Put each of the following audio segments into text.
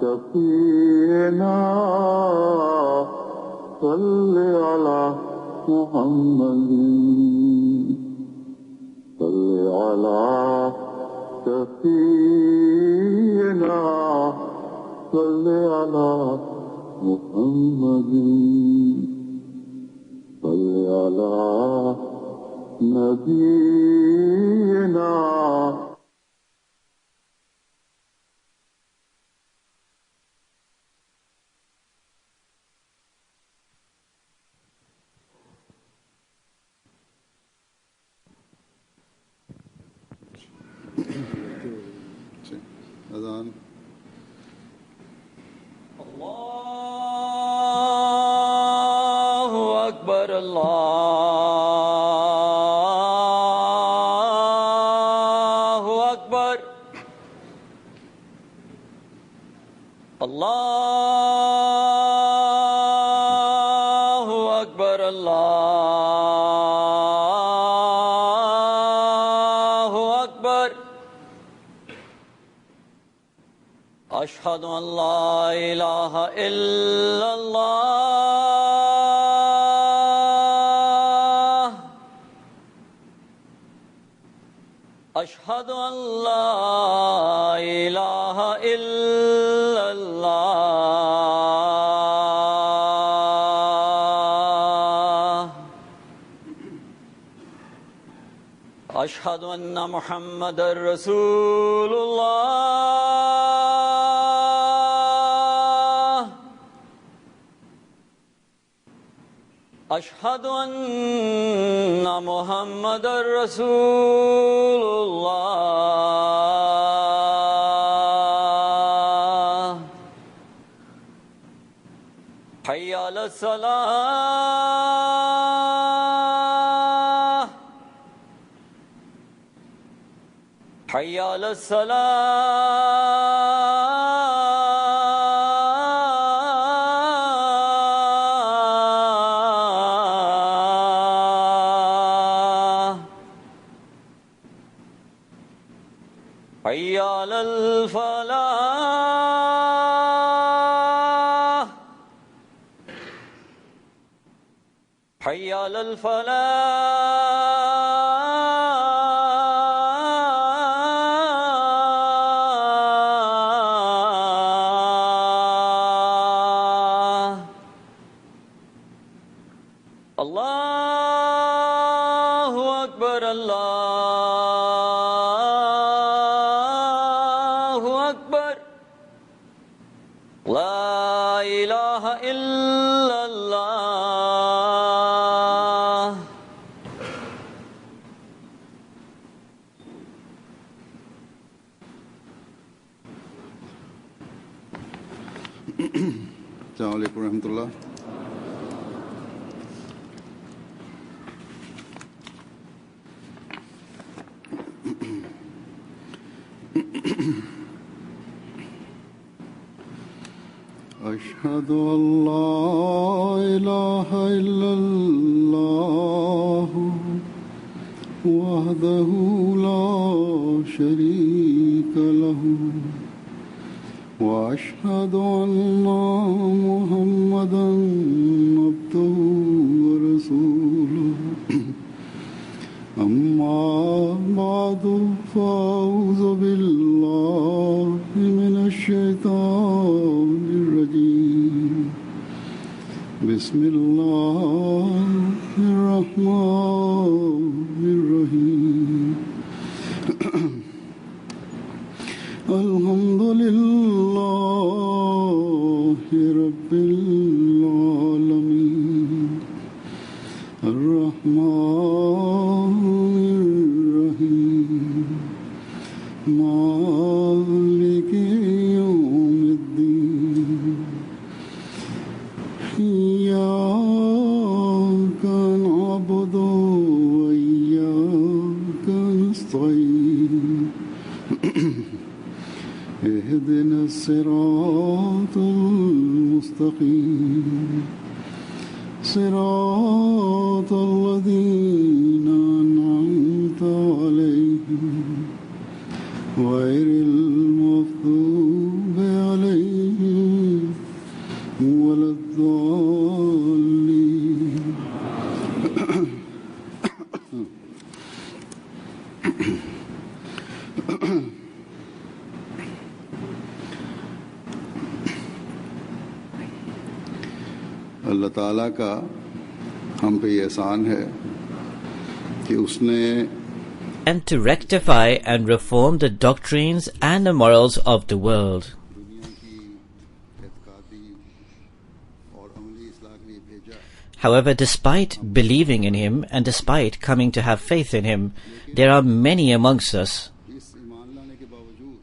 شفيعنا صل على محمد صل على شفيعنا صل على محمد صل على نبينا अज़ान अल्लाहु अकबर अल्लाहु अकबर अल्लाहु अकबर अल्लाहु अकबर अशहदु अन ला इलाहा इल्लल्लाह अशहदु अन ला इलाहा इल्लल्लाह अशहदु अन्ना मुहम्मदर रसूलुल्लाह अशहदु अन्ना मुहम्मदर रसूलुल्लाह हय्या अलस सलाह हय्या अलस सलाह हय्या अलल फलाह हय्या अलल फलाह अल्लाहु अकबर अल्लाहु अकबर ला इलाहा इल्लल्लाह अस्सलामु अलैकुम रहमतुल्लाह। أشهد أن لا إله إلا الله وحده لا شريك له وأشهد أن محمدا عبده ورسوله أما بعد فأعوذ بالله من الشيطان الرجيم بسم الله الرحمن الرحيم الحمد لله رب العالمين الرحمن الرحيم مالك يوم الدين إياك نعبد وإياك نستعين اهدنا الصراط المستقيم صراط الذين أنعمت عليهم غير المغضوب عليهم अल्लाह ताला का हम पे ये एहसान है कि उसने and to rectify and reform the doctrines and the morals of the world. दुनिया की एतकादी और अमली इस्लाह के लिए भेजा है। However, despite believing in him and despite coming to have faith in him, there are many amongst us इस ईमान लाने के बावजूद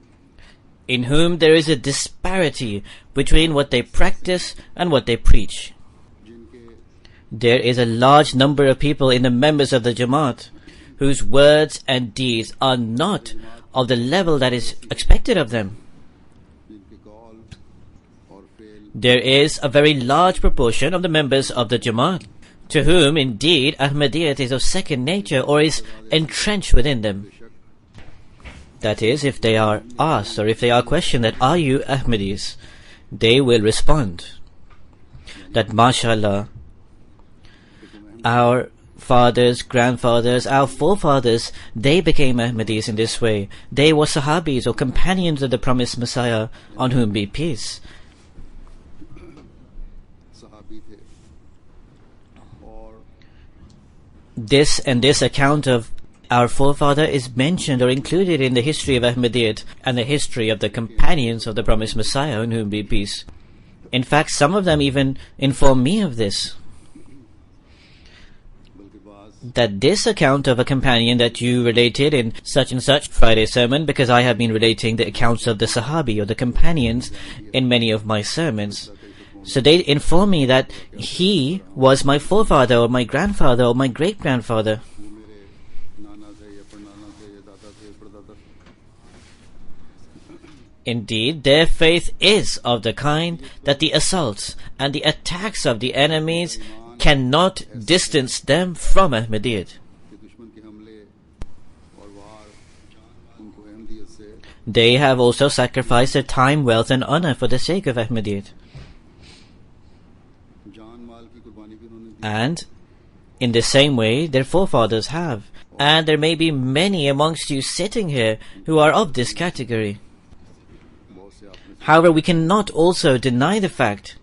in whom there is a disparity between what they practice and what they preach. जिनके There is a large number of people in the members of the Jamaat whose words and deeds are not of the level that is expected of them. जिनके कौल और fail There is a very large proportion of the members of the Jamaat to whom indeed Ahmadiyyat is of second nature or is entrenched within them. That is, if they are asked or if they are questioned that are you Ahmadis, they will respond that mashallah, our fathers, grandfathers, our forefathers, they became Ahmadis in this way. They were Sahabis or companions of the promised Messiah on whom be peace. सहाबी थे और This account of our forefather is mentioned or included in the history of Ahmadiyyat and the history of the companions of the promised Messiah on whom be peace. In fact, some of them even inform me of this, बल्कि बाज that this account of a companion that you related in such and such Friday sermon, because I have been relating the accounts of the Sahabi or the companions in many of my sermons. So they inform me that he was my forefather or my grandfather or my great-grandfather. वो मेरे नाना थे या परनाना थे या दादा थे परदादा थे। Indeed, their faith is of the kind that the assaults and the attacks of the enemies cannot distance them from Ahmadiyyat. कि दुश्मन के हमले और वार उनको अहमदियत से They have also sacrificed their time, wealth and honor for the sake of Ahmadiyyat. जान माल की कुर्बानी भी उन्होंने दी। And in the same way, their forefathers have. And there may be many amongst you sitting here who are of this category. बहुत से आपने However, we cannot also deny the fact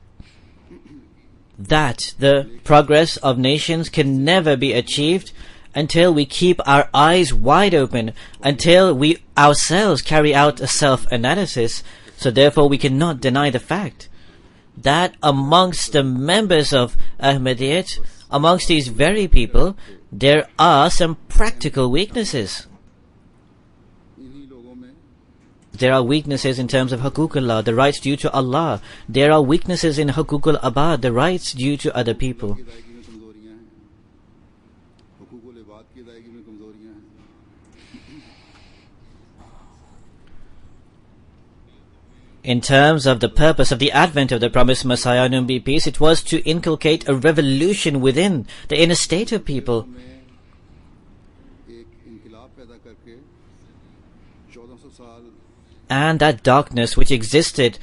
that the progress of nations can never be achieved until we keep our eyes wide open, until we ourselves carry out a self-analysis. So therefore we cannot deny the fact that amongst the members of Ahmadiyyat, amongst these very people, there are some practical weaknesses. इन्हीं लोगों में There are weaknesses in terms of Hukuk-ullah, the rights due to Allah. There are weaknesses in Hukuk-ul-Abad, the rights due to other people. की अदायगी में कमजोरियां हैं, हुकूकुल इबाद की अदायगी में कमजोरियां हैं। In terms of the purpose of the advent of the promised Messiah, on whom be peace, it was to inculcate a revolution within the inner state of people. में एक इनकलाब पैदा करके 1400 साल And that darkness which existed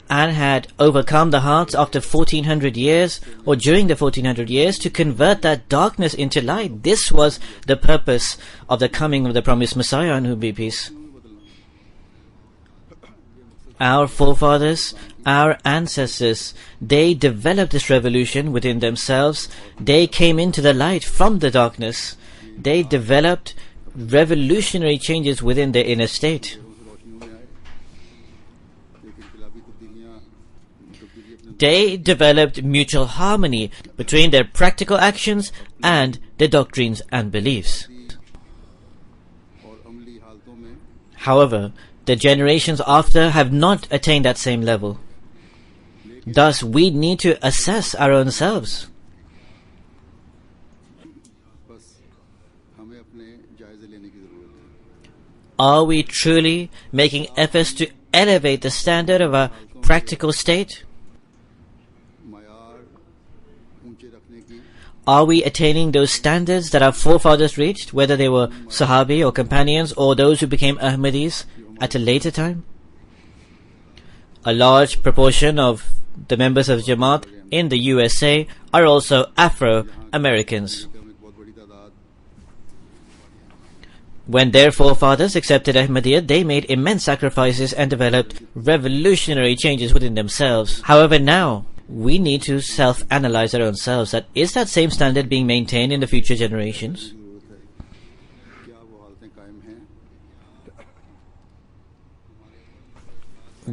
and had overcome the hearts after 1400 years, or during the 1400 years, to convert that darkness into light. This was the purpose of the coming of the promised Messiah, on whom be peace. Our forefathers, our ancestors, they developed this revolution within themselves. They came into the light from the darkness. They developed revolutionary changes within their inner state. रोशनियों में आए, एक इनकलाबी तब्दीलियां अपने They developed mutual harmony between their practical actions and their doctrines and beliefs. और अमली हालतों में However, the generations after have not attained that same level. Thus, we need to assess our own selves. बस हमें अपने जायजे लेने की जरूरत है। Are we truly making efforts to elevate the standard of our practical state? मायार ऊंचे रखने की Are we attaining those standards that our forefathers reached, whether they were Sahabi or companions or those who became Ahmadis at a later time? A large proportion of the members of Jamaat in the USA are also Afro-Americans. में एक बहुत बड़ी तादाद When their forefathers accepted Ahmadiyyat, they made immense sacrifices and developed revolutionary changes within themselves. However, now we need to self-analyze our own selves. That is that same standard being maintained in the future generations? क्या वो हालतें कायम हैं?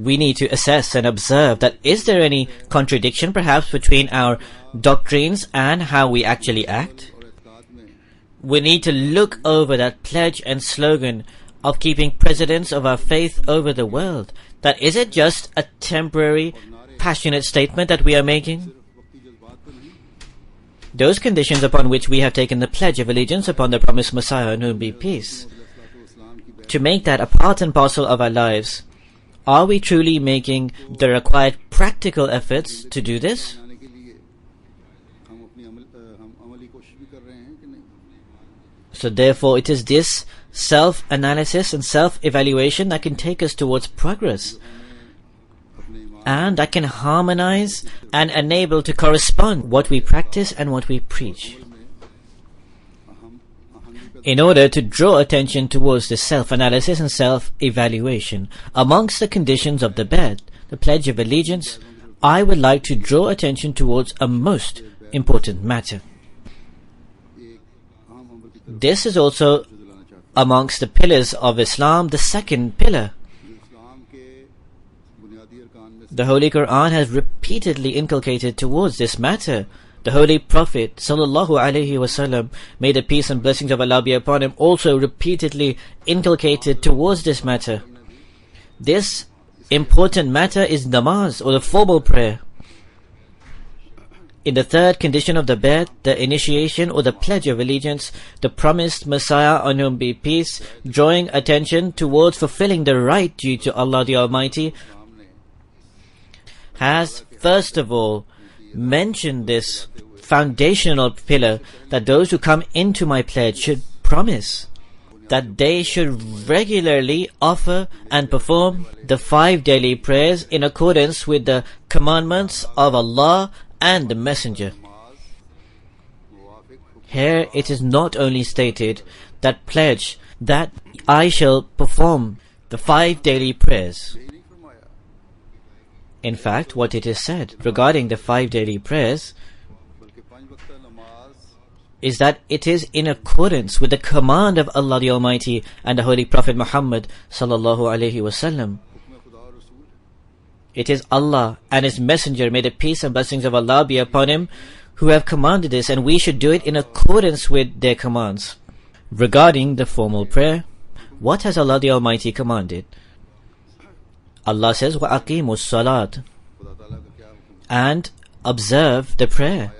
We need to assess and observe that is there any contradiction perhaps between our doctrines and how we actually act? और एतकाद में We need to look over that pledge and slogan of keeping precedence of our faith over the world. That is it just a temporary, passionate statement that we are making? वक्ती जज्बात तो नहीं, Those conditions upon which we have taken the pledge of allegiance upon the promised Messiah, on whom be peace, इस्लाम की to make that a part and parcel of our lives, are we truly making the required practical efforts to do this? बनाने के लिए हम अपनी हम अमली कोशिश भी कर रहे हैं कि नहीं? So therefore it is this self-analysis and self-evaluation that can take us towards progress, अपने ईमान and that can harmonize and enable to correspond what we practice and what we preach. अहम आहंगी In order to draw attention towards this self-analysis and self-evaluation, amongst the conditions of the bed, the Pledge of Allegiance, I would like to draw attention towards a most important matter. एक अहम अमल की तरफ This is also दिलाना चाहता हूं, amongst the pillars of Islam, the second pillar. जो इस्लाम के बुनियादी अरकान में से The Holy Quran has repeatedly inculcated towards this matter. The Holy Prophet sallallahu alaihi wasallam, may the peace and blessings of Allah be upon him, also repeatedly inculcated towards this matter. This important matter is namaz, or the formal prayer. In the third condition of the bed, the initiation or the pledge of allegiance, the promised Messiah, on whom be peace, drawing attention towards fulfilling the right due to Allah the Almighty, has first of all mentioned this foundational pillar, that those who come into my pledge should promise that they should regularly offer and perform the 5 daily prayers in accordance with the commandments of Allah and the Messenger. Here it is not only stated that pledge that I shall perform the 5 daily prayers. यही नहीं फरमाया, In fact, what it is said regarding the 5 daily prayers बल्कि 5 वक्ता नमाज is that it is in accordance with the command of Allah the Almighty and the Holy Prophet Muhammad sallallahu alaihi wasallam. हुक्म खुदा और रसूल है। It is Allah and His Messenger, may the peace and blessings of Allah be upon him, who have commanded this, and we should do it in accordance with their commands. Regarding the formal prayer, what has Allah the Almighty commanded? Allah says, وَأَقِيمُوا الصَّلَاةِ, खुदा ताला का क्या हुक्म and observe the prayer.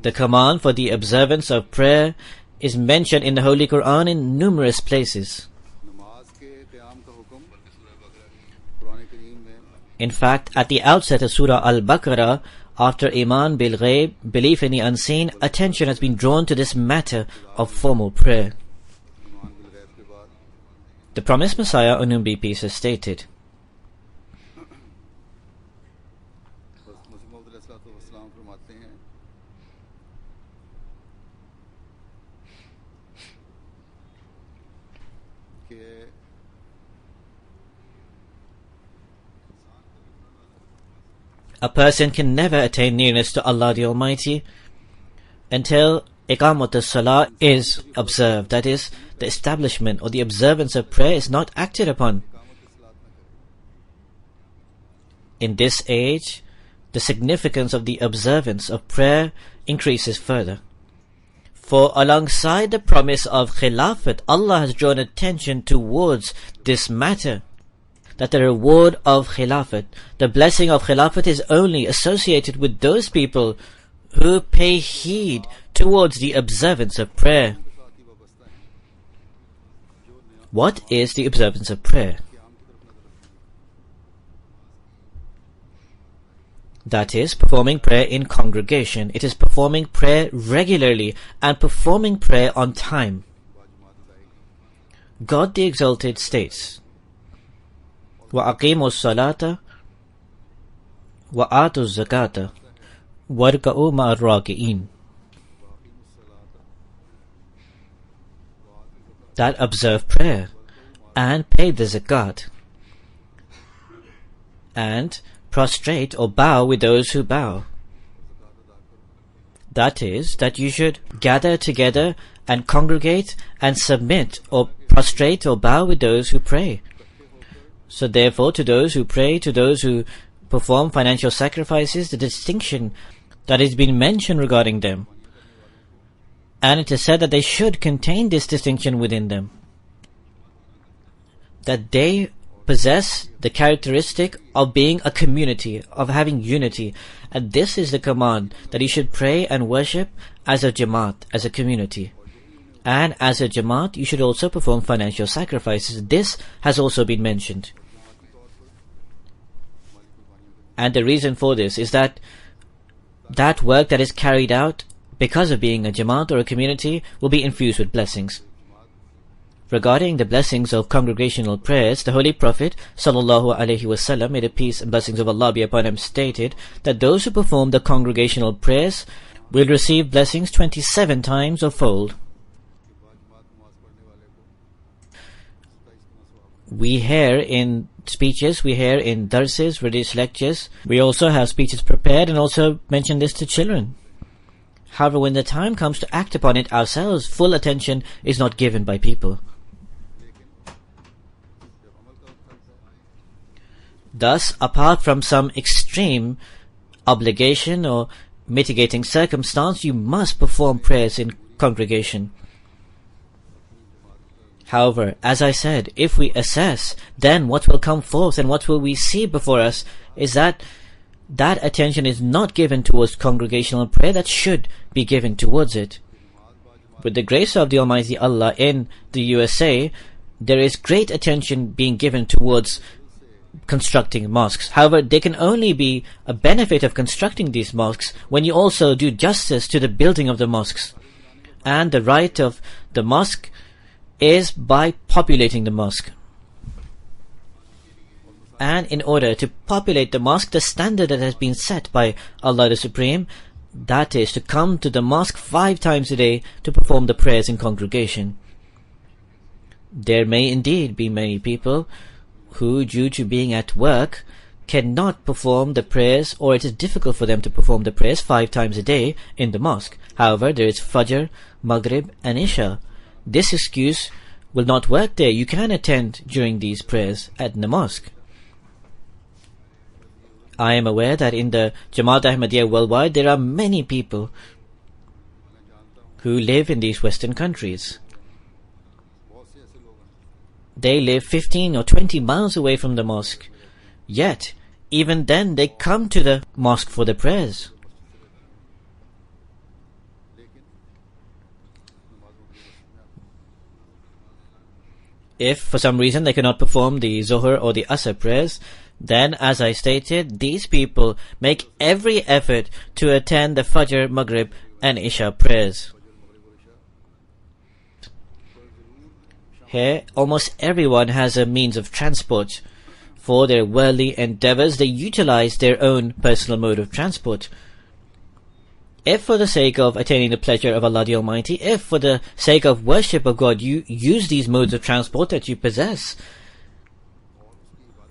The command for the observance of prayer is mentioned in the Holy Quran in numerous places. नमाज के क़याम का हुक्म कुरान करीम में In fact, at the outset of Surah Al-Baqarah, after Iman bil Ghaib, belief in the unseen, attention has been drawn to this matter of formal prayer. ईमान बिल गैब के बाद The promised Messiah, on whom be peace, has stated, मसीह मौऊद अलैहिस्सलाम फरमाते हैं कि a person can never attain nearness to Allah the Almighty until Iqamat as-Salah is observed. That is, the establishment or the observance of prayer is not acted upon. In this age, the significance of the observance of prayer increases further. For alongside the promise of Khilafat, Allah has drawn attention towards this matter, that the reward of Khilafat, the blessing of Khilafat, is only associated with those people who pay heed towards the observance of prayer. What is the observance of prayer? That is, performing prayer in congregation. It is performing prayer regularly and performing prayer on time. God the Exalted states, وَأَقِيمُوا الصَّلَاةَ وَآتُوا الزَّكَاةَ وَارْكَعُوا مَعَ الرَّاكِعِينَ. that observe prayer and pay the zakat and prostrate or bow with those who bow. That is, that you should gather together and congregate and submit or prostrate or bow with those who pray. So therefore, to those who pray, to those who perform financial sacrifices, the distinction that has been mentioned regarding them. And it is said that they should contain this distinction within them. That they possess the characteristic of being a community, of having unity. And this is the command, that you should pray and worship as a Jamaat, as a community. And as a Jamaat, you should also perform financial sacrifices. This has also been mentioned. And the reason for this is that that work that is carried out because of being a Jamaat or a community will be infused with blessings. Regarding the blessings of congregational prayers, the Holy Prophet ﷺ, may the peace and blessings of Allah be upon him, stated that those who perform the congregational prayers will receive blessings 27 times or fold. We hear in speeches, we hear in darses, religious lectures, we also have speeches prepared and also mention this to children. However, when the time comes to act upon it ourselves, full attention is not given by people. Thus, apart from some extreme obligation or mitigating circumstance, you must perform prayers in congregation. However, as I said, if we assess, then what will come forth and what will we see before us is that that attention is not given towards congregational prayer that should be given towards it. With the grace of the Almighty Allah in the USA, there is great attention being given towards constructing mosques. However, there can only be a benefit of constructing these mosques when you also do justice to the building of the mosques. And the right of the mosque is by populating the mosque. And in order to populate the mosque, the standard that has been set by Allah the Supreme, that is to come to the mosque 5 times a day to perform the prayers in congregation. There may indeed be many people who, due to being at work, cannot perform the prayers, or it is difficult for them to perform the prayers 5 times a day in the mosque. However, there is Fajr, Maghrib and Isha. This excuse will not work there. You can attend during these prayers at the mosque. I am aware that in the Jamaat Ahmadiyya worldwide there are many people who live in these Western countries. They live 15 or 20 miles away from the mosque. Yet, even then they come to the mosque for the prayers. If for some reason they cannot perform the Zuhr or the Asr prayers, then, as I stated, these people make every effort to attend the Fajr, Maghrib and Isha prayers. Here, almost everyone has a means of transport. For their worldly endeavors, they utilize their own personal mode of transport. If for the sake of attaining the pleasure of Allah the Almighty, if for the sake of worship of God you use these modes of transport that you possess,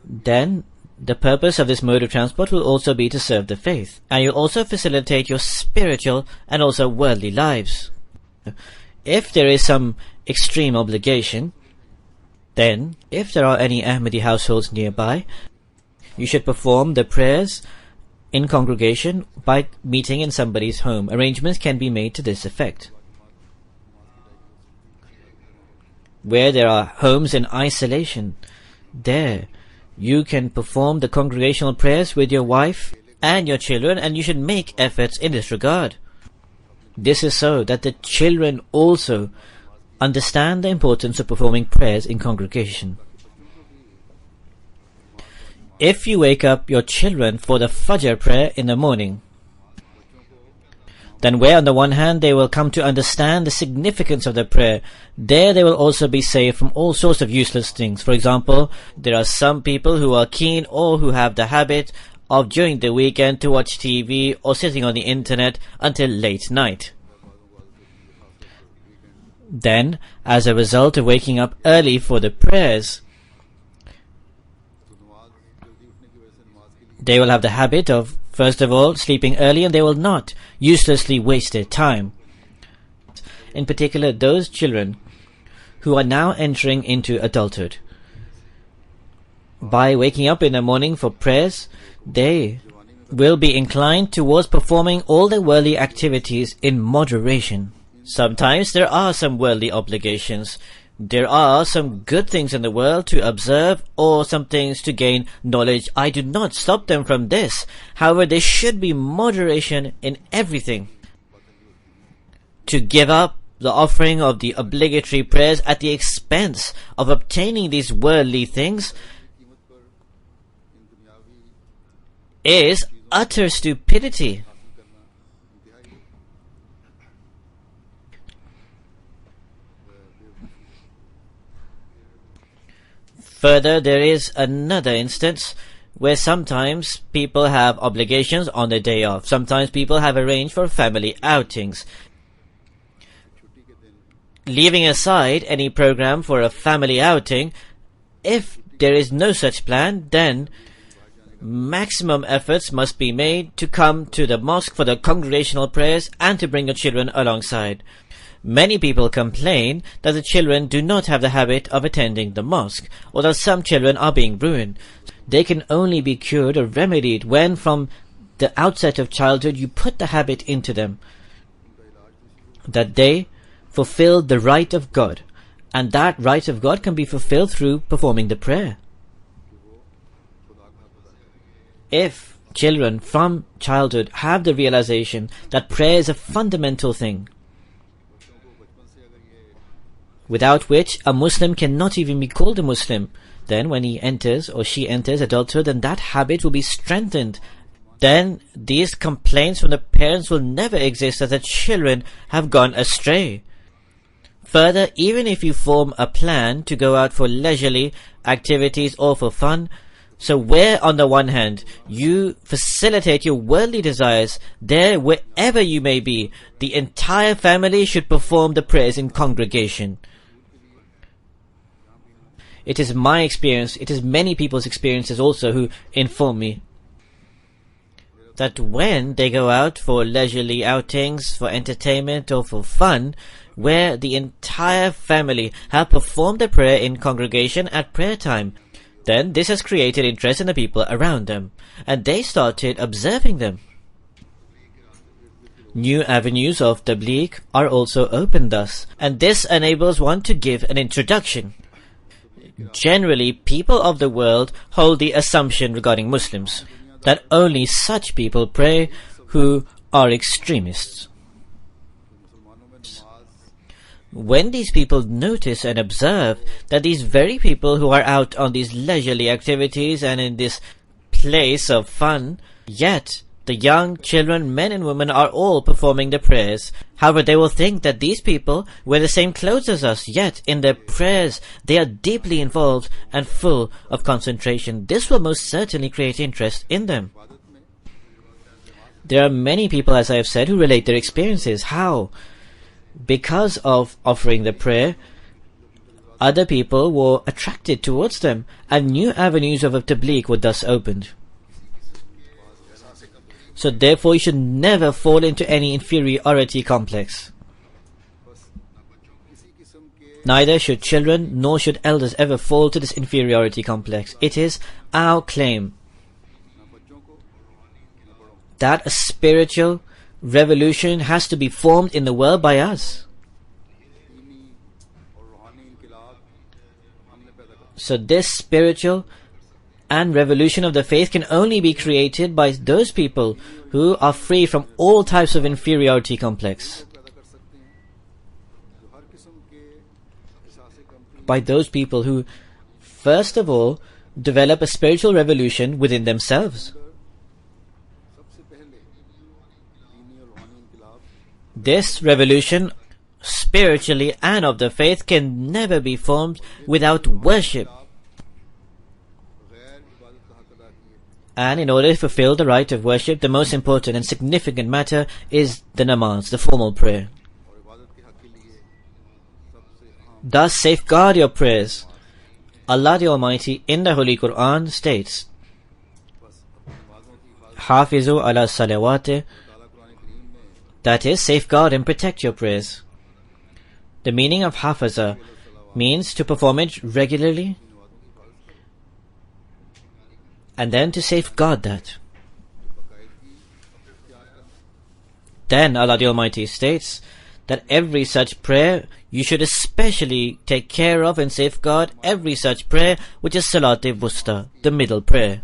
then the purpose of this mode of transport will also be to serve the faith. And you'll also facilitate your spiritual and also worldly lives. If there is some extreme obligation, then if there are any Ahmadi households nearby, you should perform the prayers in congregation by meeting in somebody's home. Arrangements can be made to this effect. Where there are homes in isolation, there you can perform the congregational prayers with your wife and your children, and you should make efforts in this regard. This is so that the children also understand the importance of performing prayers in congregation. If you wake up your children for the Fajr prayer in the morning, then where on the one hand they will come to understand the significance of the prayer, there they will also be saved from all sorts of useless things. For example, there are some people who are keen or who have the habit of during the weekend to watch TV or sitting on the internet until late night. Then, as a result of waking up early for the prayers, they will have the habit of, first of all, sleeping early, and they will not uselessly waste their time. In particular, those children who are now entering into adulthood. By waking up in the morning for prayers, they will be inclined towards performing all their worldly activities in moderation. Sometimes there are some worldly obligations. There are some good things in the world to observe or some things to gain knowledge. I do not stop them from this. However, there should be moderation in everything. To give up the offering of the obligatory prayers at the expense of obtaining these worldly things is utter stupidity. Further, there is another instance where sometimes people have obligations on their day off. Sometimes people have arranged for family outings. Leaving aside any program for a family outing, if there is no such plan, then maximum efforts must be made to come to the mosque for the congregational prayers and to bring your children alongside. Many people complain that the children do not have the habit of attending the mosque, or that some children are being ruined. They can only be cured or remedied when from the outset of childhood you put the habit into them, that they fulfill the right of God, and that right of God can be fulfilled through performing the prayer. If children from childhood have the realization that prayer is a fundamental thing, without which a Muslim cannot even be called a Muslim, then when he enters or she enters adulthood, then that habit will be strengthened. Then these complaints from the parents will never exist that the children have gone astray. Further, even if you form a plan to go out for leisurely activities or for fun, so where on the one hand you facilitate your worldly desires, there wherever you may be, the entire family should perform the prayers in congregation. It is my experience, it is many people's experiences also who inform me that when they go out for leisurely outings, for entertainment or for fun, where the entire family have performed the prayer in congregation at prayer time, then this has created interest in the people around them, and they started observing them. New avenues of tabligh are also opened thus, and this enables one to give an introduction. Generally, people of the world hold the assumption regarding Muslims that only such people pray who are extremists. When these people notice and observe that these very people who are out on these leisurely activities and in this place of fun, yet the young children, men and women are all performing the prayers. However, they will think that these people wear the same clothes as us, yet in their prayers they are deeply involved and full of concentration. This will most certainly create interest in them. There are many people, as I have said, who relate their experiences. How? Because of offering the prayer, other people were attracted towards them, and new avenues of tabligh were thus opened. So therefore you should never fall into any inferiority complex. Neither should children nor should elders ever fall to this inferiority complex. It is our claim that a spiritual revolution has to be formed in the world by us. So this spiritual and revolution of the faith can only be created by those people who are free from all types of inferiority complex. By those people who, first of all, develop a spiritual revolution within themselves. This revolution, spiritually and of the faith, can never be formed without worship. And in order to fulfill the right of worship, the most important and significant matter is the namaz, the formal prayer. Thus safeguard your prayers. Allah the Almighty in the Holy Quran states, Hafizu ala salawate, that is, safeguard and protect your prayers. The meaning of hafaza means to perform it regularly and then to safeguard that. Then Allah the Almighty states that every such prayer you should especially take care of and safeguard every such prayer which is Salat-e-Wusta, the middle prayer.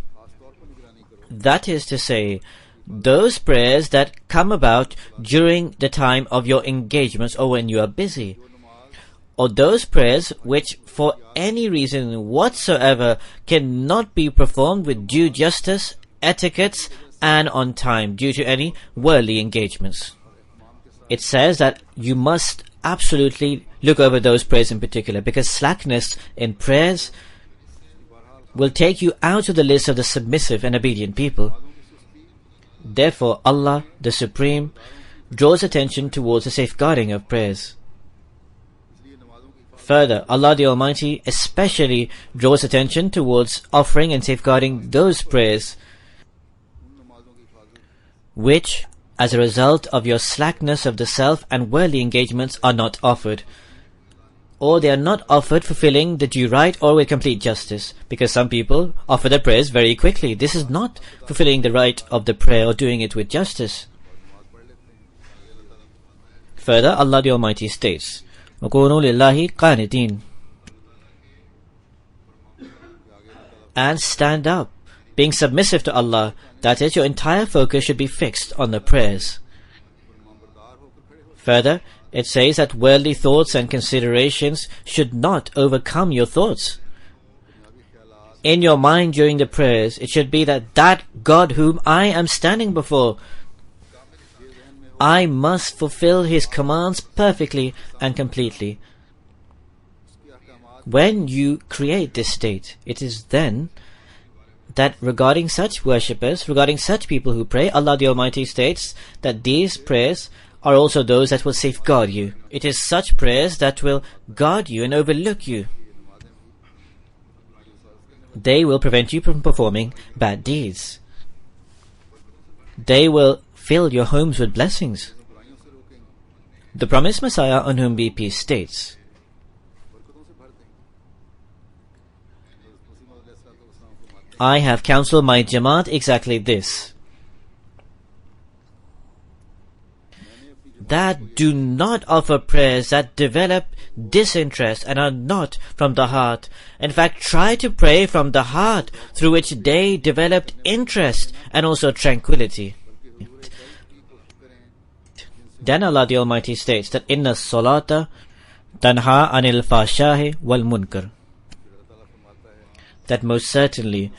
That is to say, those prayers that come about during the time of your engagements or when you are busy, or those prayers which for any reason whatsoever cannot be performed with due justice, etiquette and on time due to any worldly engagements. It says that you must absolutely look over those prayers in particular, because slackness in prayers will take you out of the list of the submissive and obedient people. Therefore, Allah, the Supreme, draws attention towards the safeguarding of prayers. Further, Allah the Almighty especially draws attention towards offering and safeguarding those prayers which, as a result of your slackness of the self and worldly engagements, are not offered, or they are not offered fulfilling the due right or with complete justice, because some people offer their prayers very quickly. This is not fulfilling the right of the prayer or doing it with justice. Further, Allah the Almighty states, وَقُولُوا لِلَّهِ قَانِتِينَ, and stand up, being submissive to Allah. That is, your entire focus should be fixed on the prayers. Further, it says that worldly thoughts and considerations should not overcome your thoughts. In your mind during the prayers, it should be that God whom I am standing before, I must fulfill His commands perfectly and completely. When you create this state, it is then that regarding such worshippers, regarding such people who pray, Allah the Almighty states that these prayers are also those that will safeguard you. It is such prayers that will guard you and overlook you. They will prevent you from performing bad deeds. They will fill your homes with blessings. The promised Messiah, on whom be peace, states, I have counseled my Jamaat exactly this, that do not offer prayers that develop disinterest and are not from the heart. In fact, try to pray from the heart, through which they developed interest and also tranquility. Then Allah the Almighty states that Inna salata tanha anil fahshahi wal munkar, that most certainly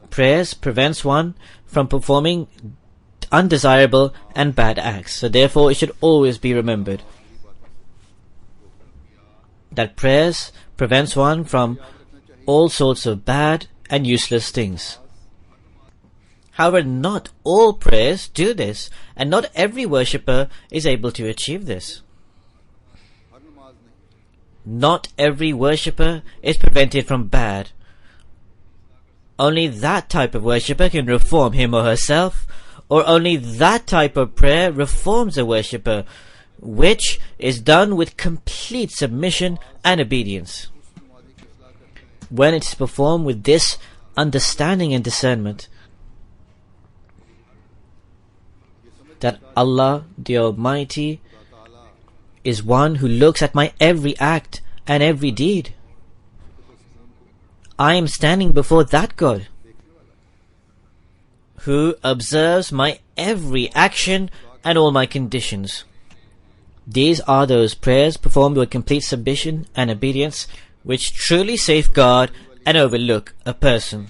prayers prevents one from performing undesirable and bad acts. So therefore it should always be remembered that prayers prevents one from all sorts of bad and useless things. However, not all prayers do this, and not every worshipper is able to achieve this. Not every worshipper is prevented from bad. Only that type of worshipper can reform him or herself, or only that type of prayer reforms a worshipper, which is done with complete submission and obedience. When it is performed with this understanding and discernment, that Allah the Almighty is one who looks at my every act and every deed. I am standing before that God who observes my every action and all my conditions. These are those prayers performed with complete submission and obedience which truly safeguard and overlook a person.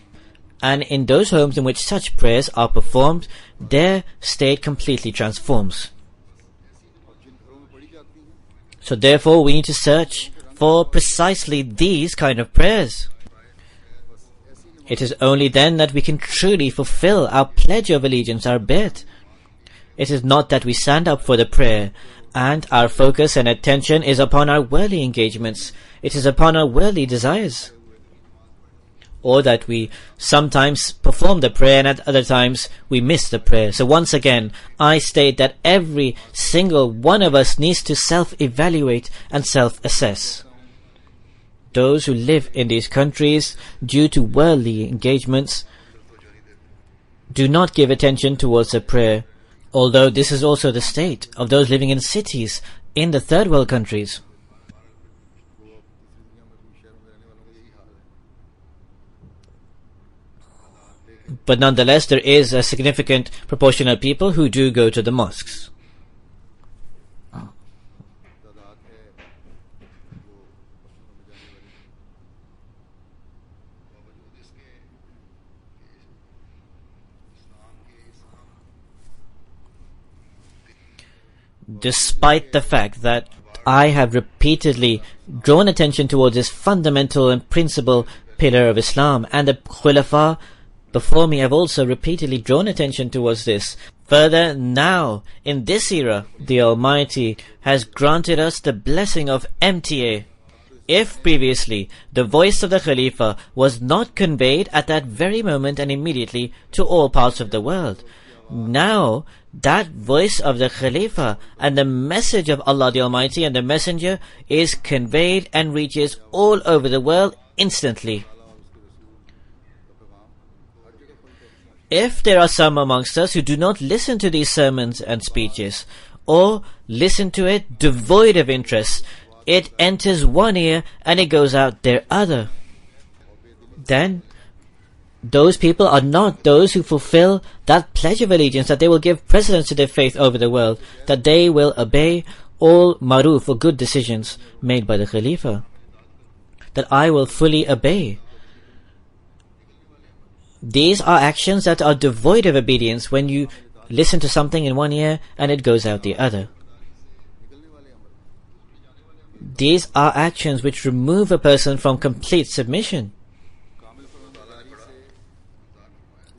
And in those homes in which such prayers are performed, their state completely transforms. So therefore we need to search for precisely these kind of prayers. It is only then that we can truly fulfill our pledge of allegiance, our bet. It is not that we stand up for the prayer and our focus and attention is upon our worldly engagements. It is upon our worldly desires. Or that we sometimes perform the prayer and at other times we miss the prayer. So once again, I state that every single one of us needs to self-evaluate and self-assess. Those who live in these countries, due to worldly engagements, do not give attention towards the prayer, although this is also the state of those living in cities in the third world countries. But nonetheless, there is a significant proportion of people who do go to the mosques. Despite the fact that I have repeatedly drawn attention towards this fundamental and principal pillar of Islam, and the Khulafa before me have also repeatedly drawn attention towards this. Further, now, in this era, the Almighty has granted us the blessing of MTA. If previously the voice of the Khalifa was not conveyed at that very moment and immediately to all parts of the world, now that voice of the Khalifa and the message of Allah the Almighty and the Messenger is conveyed and reaches all over the world instantly. If there are some amongst us who do not listen to these sermons and speeches, or listen to it devoid of interest, it enters one ear and it goes out their other, then those people are not those who fulfill that pledge of allegiance that they will give precedence to their faith over the world, that they will obey all maruf or good decisions made by the Khalifa, that I will fully obey. These are actions that are devoid of obedience when you listen to something in one ear and it goes out the other. These are actions which remove a person from complete submission.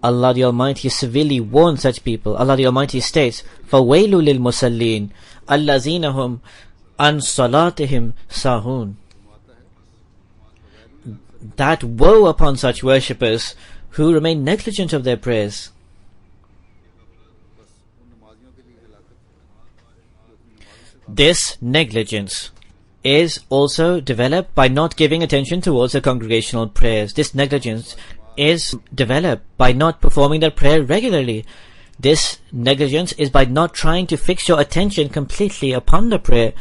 Allah the Almighty severely warns such people. Allah the Almighty states, فَوَيْلُ لِلْمُسَلِّينَ الَّذِينَ هُمْ عَنْ صَلَاتِهِمْ سَاهُونَ. That woe upon such worshippers who remain negligent of their prayers. This negligence is also developed by not giving attention towards the congregational prayers. This negligence is developed by not performing their prayer regularly. This negligence is by not trying to fix your attention completely upon the prayer.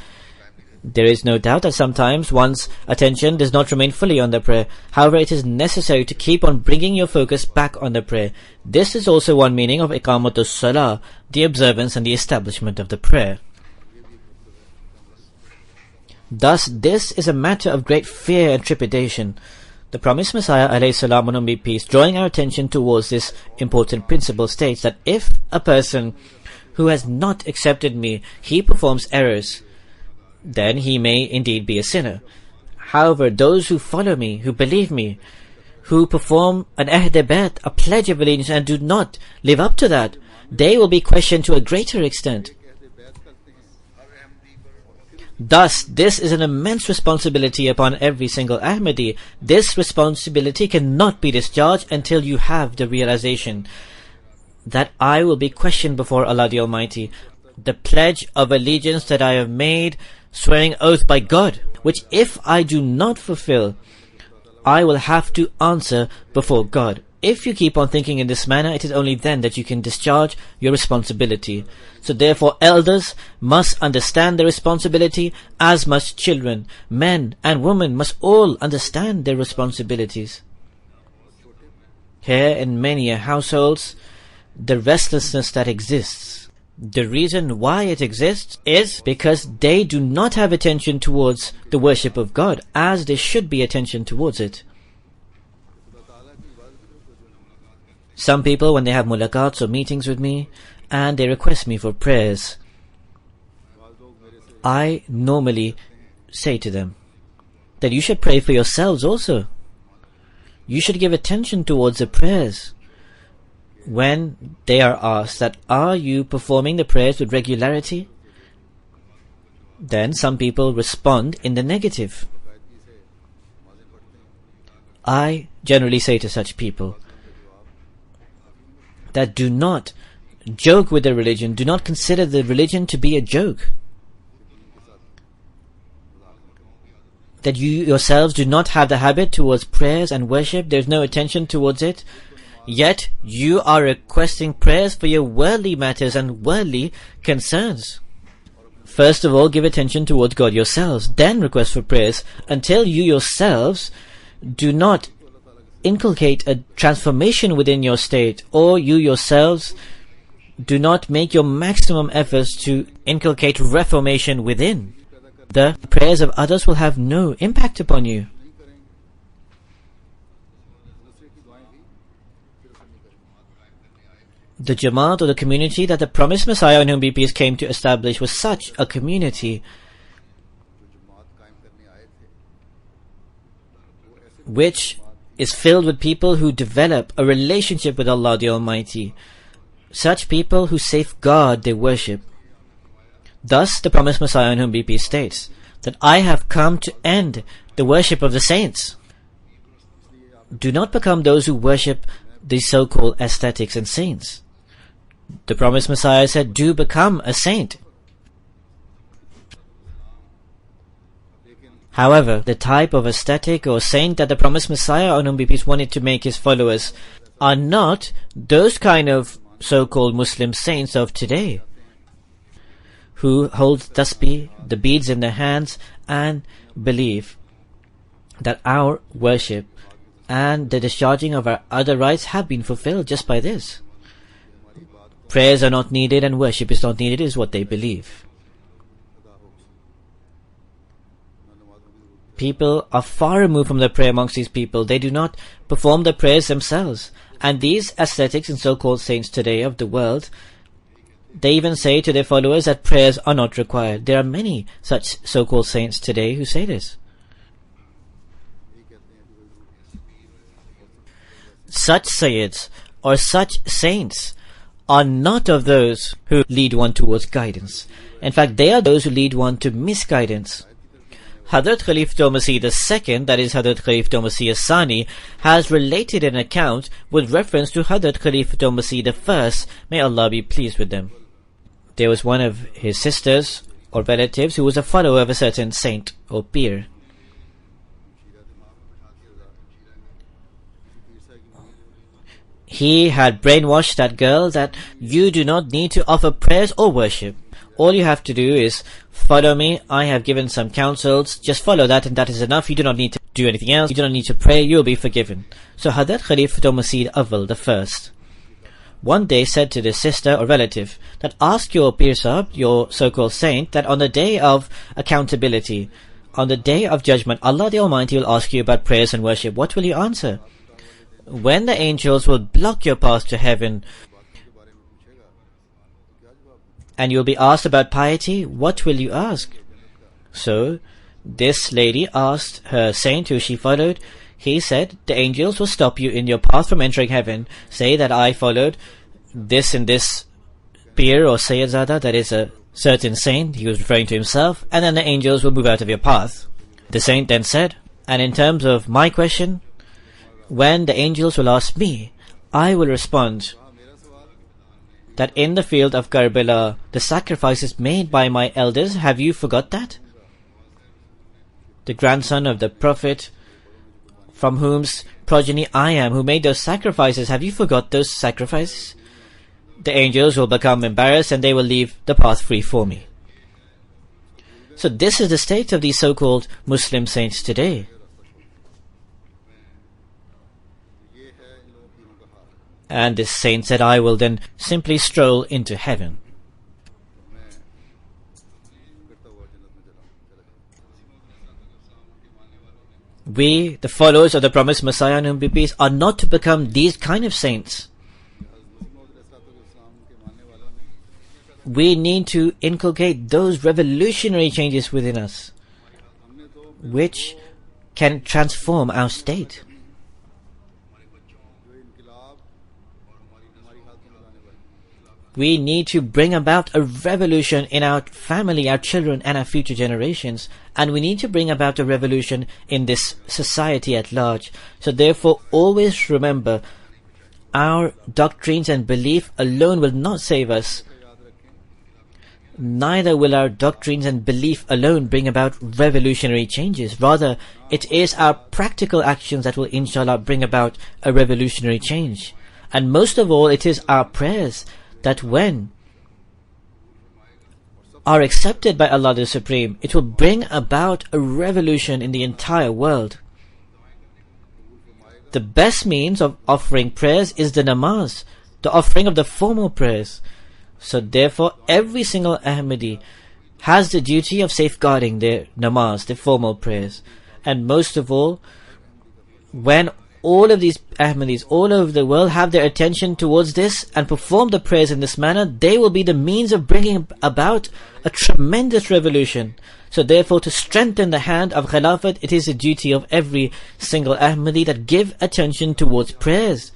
There is no doubt that sometimes one's attention does not remain fully on the prayer. However, it is necessary to keep on bringing your focus back on the prayer. This is also one meaning of iqamatus salah, the observance and the establishment of the prayer. Thus, this is a matter of great fear and trepidation. The promised Messiah ﷺ be peace, drawing our attention towards this important principle, states that if a person who has not accepted me, he performs errors, then he may indeed be a sinner. However, those who follow me, who believe me, who perform an ahd-e-bayt, a pledge of allegiance, and do not live up to that, they will be questioned to a greater extent. Thus, this is an immense responsibility upon every single Ahmadi. This responsibility cannot be discharged until you have the realization that I will be questioned before Allah the Almighty. The pledge of allegiance that I have made, swearing oath by God, which if I do not fulfill, I will have to answer before God. If you keep on thinking in this manner, it is only then that you can discharge your responsibility. So therefore, elders must understand their responsibility, as must children. Men and women must all understand their responsibilities. Here in many households, the restlessness that exists, the reason why it exists is because they do not have attention towards the worship of God as there should be attention towards it. Some people, when they have mulaqats or meetings with me and they request me for prayers, I normally say to them that you should pray for yourselves also. You should give attention towards the prayers. when they are asked that, are you performing the prayers with regularity? Then some people respond in the negative. I generally say to such people that do not joke with the religion, do not consider the religion to be a joke. That you yourselves do not have the habit towards prayers and worship, there's no attention towards it, yet you are requesting prayers for your worldly matters and worldly concerns. First of all, give attention towards God yourselves, then request for prayers, until you yourselves do not inculcate a transformation within your state, or you yourselves do not make your maximum efforts to inculcate reformation within. The prayers of others will have no impact upon you. The Jamaat, or the community that the promised Messiah on whom be peace came to establish, was such a community which is filled with people who develop a relationship with Allah the Almighty, such people who safeguard their worship. Thus the promised Messiah on whom be peace states that I have come to end the worship of the saints. Do not become those who worship the so-called ascetics and saints. The promised Messiah said, do become a saint. However, the type of ascetic or saint that the promised Messiah on whom be peace wanted to make his followers are not those kind of so-called Muslim saints of today, who hold tasbih, the beads in their hands, and believe that our worship and the discharging of our other rights have been fulfilled just by this. Prayers are not needed and worship is not needed is what they believe. People are far removed from the prayer amongst these people. They do not perform the prayers themselves. And these ascetics and so-called saints today of the world, they even say to their followers that prayers are not required. There are many such so-called saints today who say this. Such sayyids or such saints are not of those who lead one towards guidance. In fact, they are those who lead one to misguidance. Hazrat Khalifatul Masih II, that is Hazrat Khalifatul Masih Sani, has related an account with reference to Hazrat Khalifatul Masih I, may Allah be pleased with them. There was one of his sisters or relatives who was a follower of a certain saint or peer. He had brainwashed that girl that you do not need to offer prayers or worship. All you have to do is follow me. I have given some counsels. Just follow that and that is enough. You do not need to do anything else. You do not need to pray. You will be forgiven. So Hazrat Khalifatul Masih Awwal I one day said to this sister or relative that ask your Pir Sahib, your so-called saint, that on the day of accountability, on the day of judgment, Allah the Almighty will ask you about prayers and worship. What will you answer? When the angels will block your path to heaven and you will be asked about piety, what will you ask? So this lady asked her saint who she followed. He said, the angels will stop you in your path from entering heaven. Say that I followed this and this peer or Sayyadzada, that is a certain saint. He was referring to himself. And then the angels will move out of your path. The saint then said, and in terms of my question, when the angels will ask me, I will respond that in the field of Karbala, the sacrifices made by my elders, have you forgot that? The grandson of the Prophet, from whose progeny I am, who made those sacrifices, have you forgot those sacrifices? The angels will become embarrassed and they will leave the path free for me. So this is the state of these so-called Muslim saints today. And this saint said, I will then simply stroll into heaven. We, the followers of the promised Messiah on whom be peace, are not to become these kind of saints. We need to inculcate those revolutionary changes within us, which can transform our state. We need to bring about a revolution in our family, our children, and our future generations. And we need to bring about a revolution in this society at large. So therefore, always remember, our doctrines and belief alone will not save us. Neither will our doctrines and belief alone bring about revolutionary changes. Rather, it is our practical actions that will inshallah bring about a revolutionary change. And most of all, it is our prayers that when are accepted by Allah the Supreme, it will bring about a revolution in the entire world. The best means of offering prayers is the namaz, the offering of the formal prayers. So therefore, every single Ahmadi has the duty of safeguarding their namaz, their formal prayers. And most of all, when all of these Ahmadis all over the world have their attention towards this and perform the prayers in this manner, they will be the means of bringing about a tremendous revolution. So therefore, to strengthen the hand of Khilafat, it is the duty of every single Ahmadi that give attention towards prayers.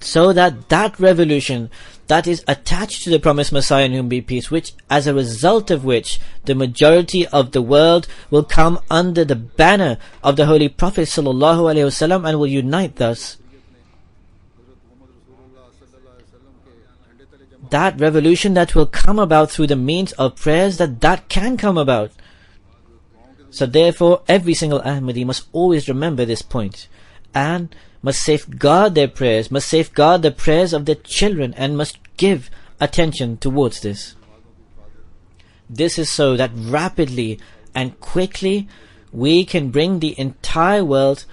So that that revolution that is attached to the promised Messiah in whom be peace, which as a result of which the majority of the world will come under the banner of the Holy Prophet ﷺ and will unite thus. That revolution that will come about through the means of prayers, that can come about. So therefore, every single Ahmadi must always remember this point and must safeguard their prayers, must safeguard the prayers of their children, and must give attention towards this. This is so that rapidly and quickly we can bring the entire world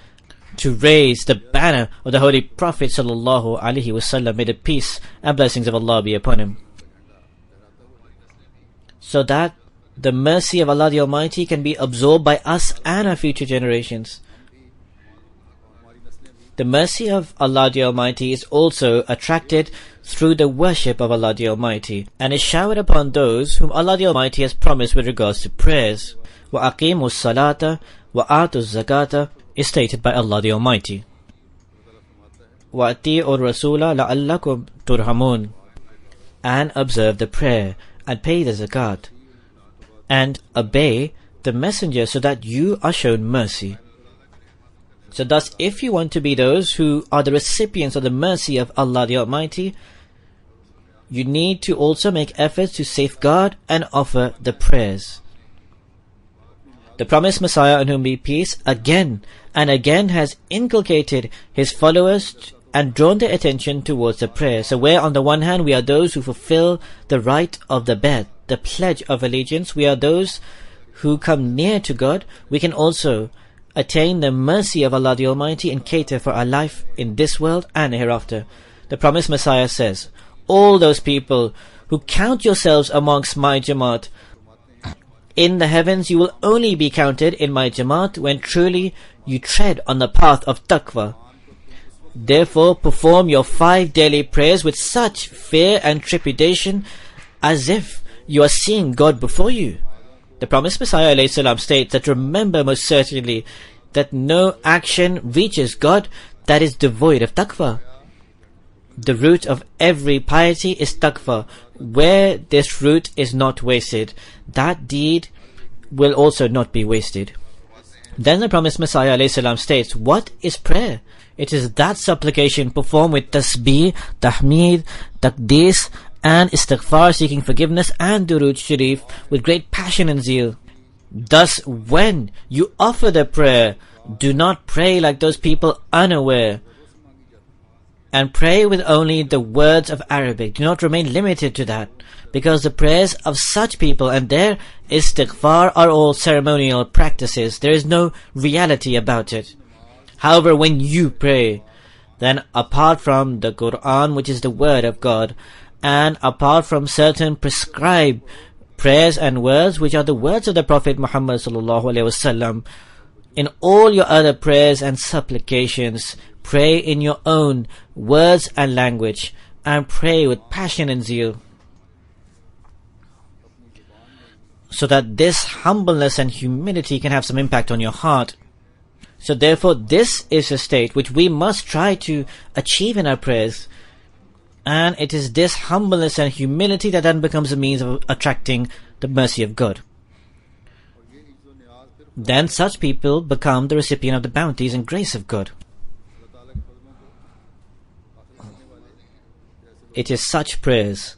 to raise the banner of the Holy Prophet sallallahu alaihi wasallam. May the peace and blessings of Allah be upon him. So that the mercy of Allah the Almighty can be absorbed by us and our future generations. The mercy of Allah the Almighty is also attracted through the worship of Allah the Almighty, and is showered upon those whom Allah the Almighty has promised with regards to prayers. وَأَقِيمُوا الصَّلَاةَ وَآتُوا الزَّكَاةَ is stated by Allah the Almighty. وَأَطِيعُوا الرَّسُولَ لَعَلَّكُمْ تُرْحَمُونَ, and observe the prayer, and pay the zakat, and obey the messenger so that you are shown mercy. So thus, if you want to be those who are the recipients of the mercy of Allah the Almighty, you need to also make efforts to safeguard and offer the prayers. The promised Messiah on whom be peace again and again has inculcated his followers and drawn their attention towards the prayer. So where on the one hand we are those who fulfill the right of the Bai'at, the pledge of allegiance, we are those who come near to God, we can also attain the mercy of Allah the Almighty and cater for our life in this world and hereafter. The promised Messiah says, all those people who count yourselves amongst my Jamaat, in the heavens you will only be counted in my Jamaat when truly you tread on the path of taqwa. Therefore perform your 5 daily prayers with such fear and trepidation as if you are seeing God before you. The promised Messiah ﷺ states that remember most certainly that no action reaches God that is devoid of taqwa. The root of every piety is taqwa. Where this root is not wasted, that deed will also not be wasted. Then the promised Messiah ﷺ states, what is prayer? It is that supplication performed with tasbih, tahmeed, taqdees, and istighfar, seeking forgiveness, and durood sharif with great passion and zeal. Thus, when you offer the prayer, do not pray like those people unaware, and pray with only the words of Arabic. Do not remain limited to that, because the prayers of such people and their istighfar are all ceremonial practices. There is no reality about it. However, when you pray, then apart from the Quran, which is the word of God, and apart from certain prescribed prayers and words, which are the words of the Prophet Muhammad sallallahu alaihi wasallam, in all your other prayers and supplications, pray in your own words and language, and pray with passion and zeal, so that this humbleness and humility can have some impact on your heart. So therefore, this is a state which we must try to achieve in our prayers. And it is this humbleness and humility that then becomes a means of attracting the mercy of God. Then such people become the recipient of the bounties and grace of God. It is such prayers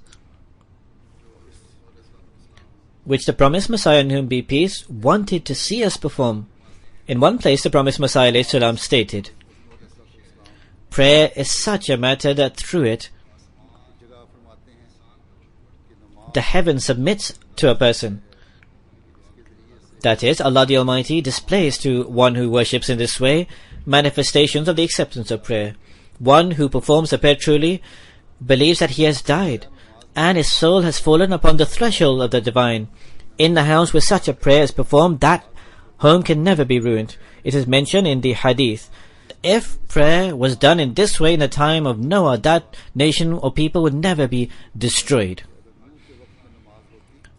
which the promised Messiah, in whom be peace, wanted to see us perform. In one place the promised Messiah ﷺ stated, prayer is such a matter that through it the heaven submits to a person. That is, Allah the Almighty displays to one who worships in this way manifestations of the acceptance of prayer. One who performs the prayer truly believes that he has died, and his soul has fallen upon the threshold of the divine. In the house where such a prayer is performed, that home can never be ruined. It is mentioned in the hadith, if prayer was done in this way in the time of Noah, that nation or people would never be destroyed.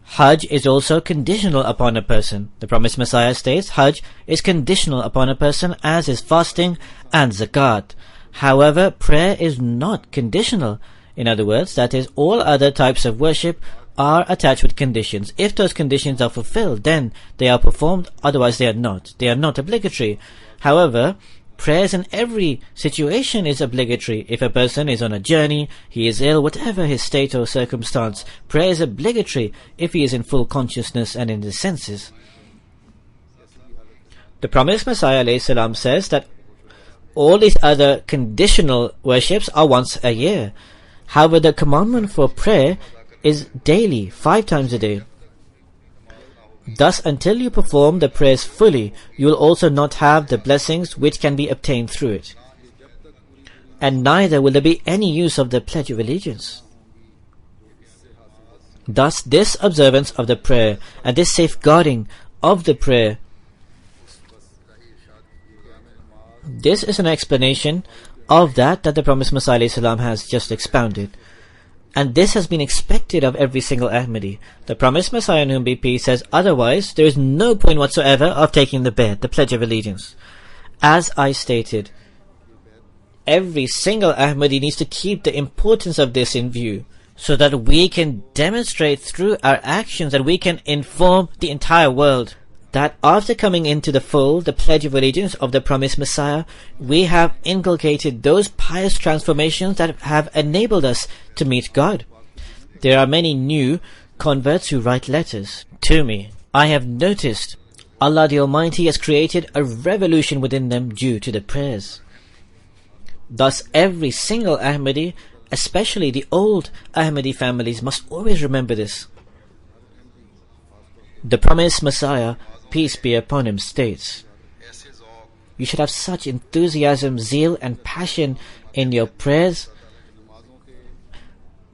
Hajj is also conditional upon a person. The promised Messiah states Hajj is conditional upon a person, as is fasting and zakat. However, prayer is not conditional. In other words, that is, all other types of worship are attached with conditions. If those conditions are fulfilled, then they are performed, otherwise they are not. They are not obligatory. However, prayers in every situation is obligatory. If a person is on a journey, he is ill, whatever his state or circumstance, prayer is obligatory if he is in full consciousness and in his senses. The promised Messiah ﷺ says that all these other conditional worships are once a year. However, the commandment for prayer is daily, 5 times a day. Thus, until you perform the prayers fully, you will also not have the blessings which can be obtained through it. And neither will there be any use of the Pledge of Allegiance. Thus, this observance of the prayer and this safeguarding of the prayer, this is an explanation of that the promised Messiah ﷺ has just expounded. And this has been expected of every single Ahmadi. The promised Messiah, in whom be peace, says otherwise there is no point whatsoever of taking the bay'at, the Pledge of Allegiance. As I stated, every single Ahmadi needs to keep the importance of this in view, so that we can demonstrate through our actions, that we can inform the entire world that after coming into the fold, the Pledge of Allegiance of the promised Messiah, we have inculcated those pious transformations that have enabled us to meet God. There are many new converts who write letters to me. I have noticed Allah the Almighty has created a revolution within them due to the prayers. Thus, every single Ahmadi, especially the old Ahmadi families, must always remember this. The promised Messiah, peace be upon him, states, you should have such enthusiasm, zeal and passion in your prayers,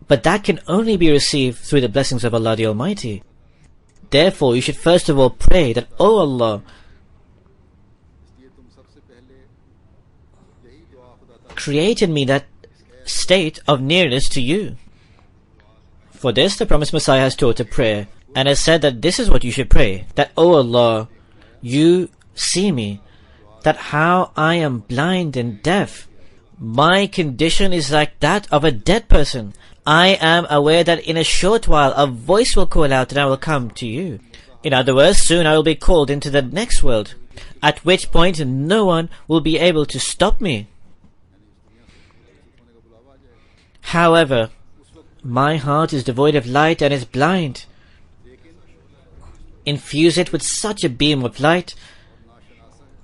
but that can only be received through the blessings of Allah the Almighty. Therefore, you should first of all pray that, O Allah, create in me that state of nearness to you. For this, the promised Messiah has taught a prayer, and has said that this is what you should pray, that, O Allah, you see me, that how I am blind and deaf. My condition is like that of a dead person. I am aware that in a short while a voice will call out and I will come to you. In other words, soon I will be called into the next world, at which point no one will be able to stop me. However, my heart is devoid of light and is blind. Infuse it with such a beam of light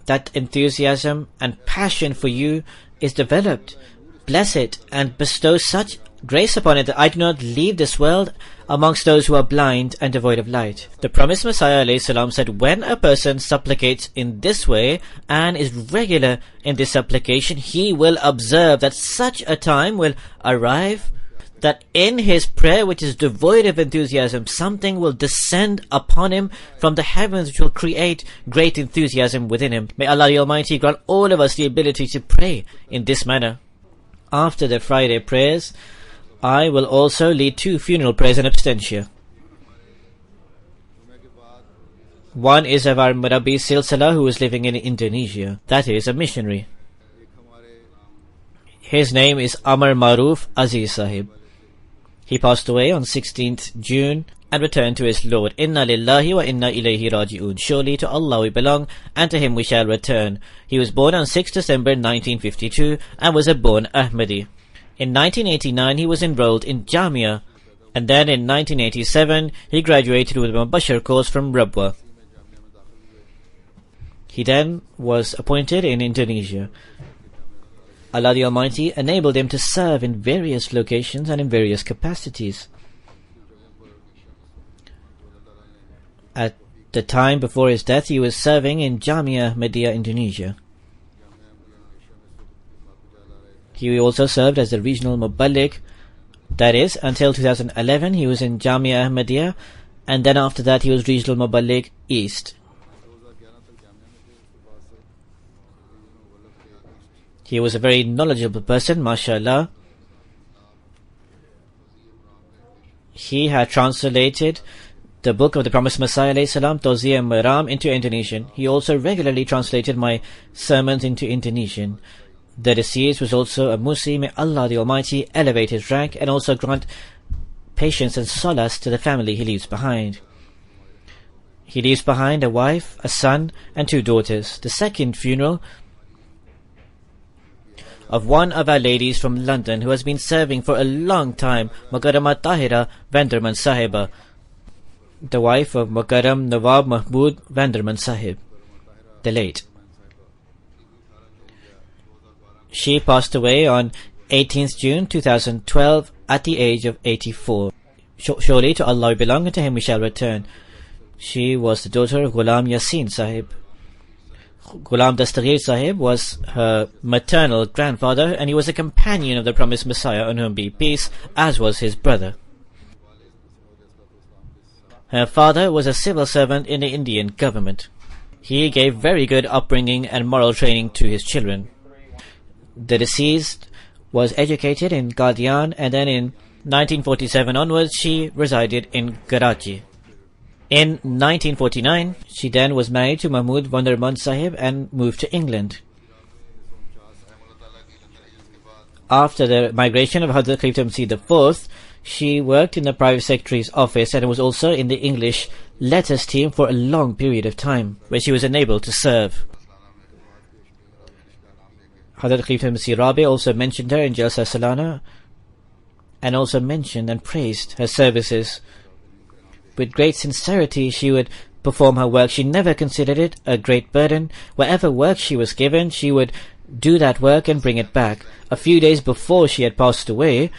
that enthusiasm and passion for you is developed. Bless it and bestow such grace upon it that I do not leave this world amongst those who are blind and devoid of light. The promised Messiah ﷺ said, when a person supplicates in this way and is regular in this supplication, he will observe that such a time will arrive that in his prayer, which is devoid of enthusiasm, something will descend upon him from the heavens which will create great enthusiasm within him. May Allah the Almighty grant all of us the ability to pray in this manner. After the Friday prayers, I will also lead 2 funeral prayers in absentia. One is of our Murabbi Silsila, who is living in Indonesia. That is a missionary. His name is Amar Maroof Aziz Sahib. He passed away on 16th June and returned to his Lord. Inna lillahi wa inna ilayhi raji'un. Surely to Allah we belong, and to Him we shall return. He was born on 6 December 1952 and was a born Ahmadi. In 1989 he was enrolled in Jamia, and then in 1987 he graduated with a Mubashir course from Rabwa. He then was appointed in Indonesia. Allah the Almighty enabled him to serve in various locations and in various capacities. At the time before his death, he was serving in Jamia Ahmadiyya, Indonesia. He also served as the regional Muballigh. That is, until 2011 he was in Jamia Ahmadiyya, and then after that he was regional Muballigh East. He was a very knowledgeable person, mashallah. He had translated the book of the Promised Messiah alayhi salam, Tawziya Maram, into Indonesian. He also regularly translated my sermons into Indonesian. The deceased was also a Musi. May Allah the Almighty elevate his rank and also grant patience and solace to the family he leaves behind. He leaves behind a wife, a son, and 2 daughters. The second funeral of one of our ladies from London who has been serving for a long time, Mukarrama Tahira Vanderman Sahiba, the wife of Mukarram Nawab Mahmud Vanderman Sahib, the late. She passed away on 18th June 2012 at the age of 84. Surely to Allah we belong, and to Him we shall return. She was the daughter of Ghulam Yasin Sahib. Ghulam Dastagir Sahib was her maternal grandfather, and he was a companion of the Promised Messiah, on whom be peace, as was his brother. Her father was a civil servant in the Indian government. He gave very good upbringing and moral training to his children. The deceased was educated in Qadian, and then in 1947 onwards she resided in Karachi. In 1949 she then was married to Mahmud Vanderman Sahib and moved to England. After the migration of Hazrat Khalifah Masih IV, she worked in the private secretary's office and was also in the English letters team for a long period of time, where she was enabled to serve. Hazrat Khalifah Masih Rabi also mentioned her in Jalsa Salana, and also mentioned and praised her services. With great sincerity she would perform her work. She never considered it a great burden. Wherever work she was given, she would do that work and bring it back. A few days before she had passed away,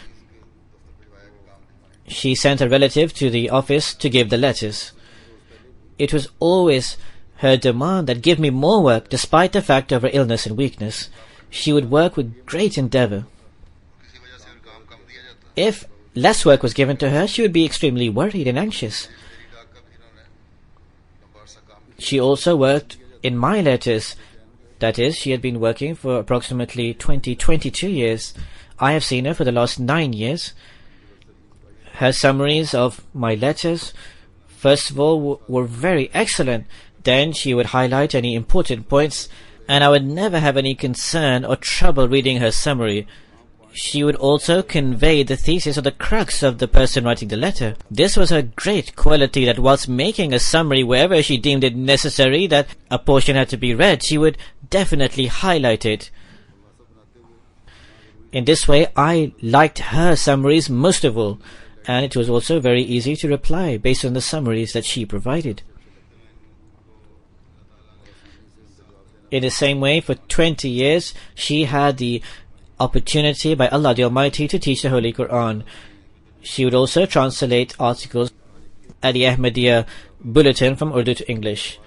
she sent a relative to the office to give the letters. It was always her demand that give me more work, despite the fact of her illness and weakness. She would work with great endeavor. If less work was given to her, she would be extremely worried and anxious. She also worked in my letters. That is, she had been working for approximately 22 years. I have seen her for the last 9 years. Her summaries of my letters, first of all, were very excellent. Then she would highlight any important points, and I would never have any concern or trouble reading her summary. She would also convey the thesis or the crux of the person writing the letter. This was her great quality, that whilst making a summary wherever she deemed it necessary that a portion had to be read, she would definitely highlight it. In this way, I liked her summaries most of all, and it was also very easy to reply based on the summaries that she provided. In the same way, for 20 years, she had the opportunity by Allah the Almighty to teach the Holy Quran. She would also translate articles at the Ahmadiyya Bulletin from Urdu to English.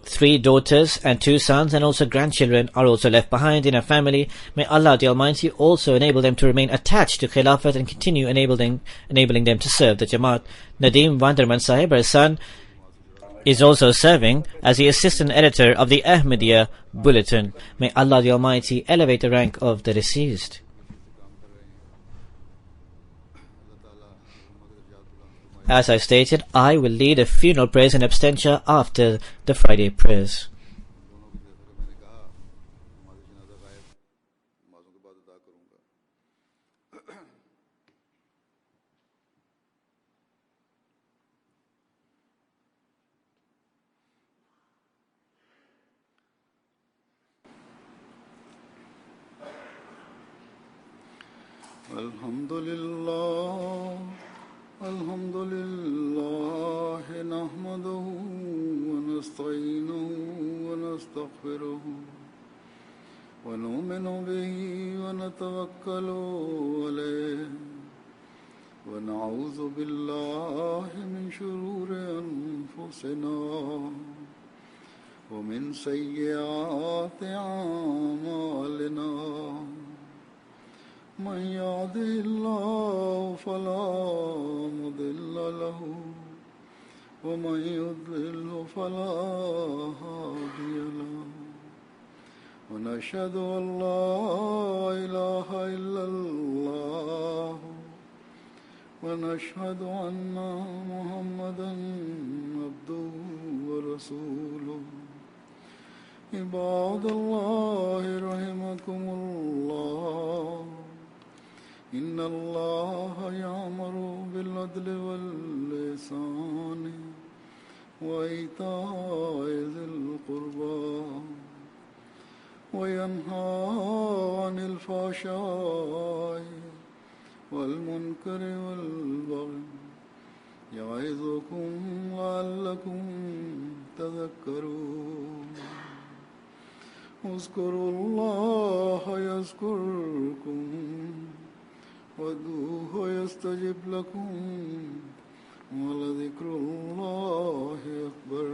3 daughters and 2 sons and also grandchildren are also left behind in her family. May Allah the Almighty also enable them to remain attached to Khilafat and continue enabling them to serve the Jamaat. Nadeem Vanderman Sahib, her son, is also serving as the assistant editor of the Ahmadiyya Bulletin. May Allah the Almighty elevate the rank of the deceased. As I stated, I will lead a funeral prayers and abstention after the Friday prayers. الحمد لله الحمد لله نحمده ونستعينه ونستغفره ونؤمن به ونتوكل عليه ونعوذ بالله من شرور أنفسنا ومن سيئات أعمالنا من يهده الله فلا مضل له ومن يضلل فلا هادي له ونشهد أن لا إله إلا الله ونشهد أن محمدا عبده ورسوله عباد الله رحمكم الله إن الله يأمر بالعدل والإحسان وإيتاء ذي القربى وينهى عن الفحشاء والمنكر والبغي يعظكم لعلكم تذكرون اذكروا الله يذكركم وادعوه يستجب لكم ولذكر الله أكبر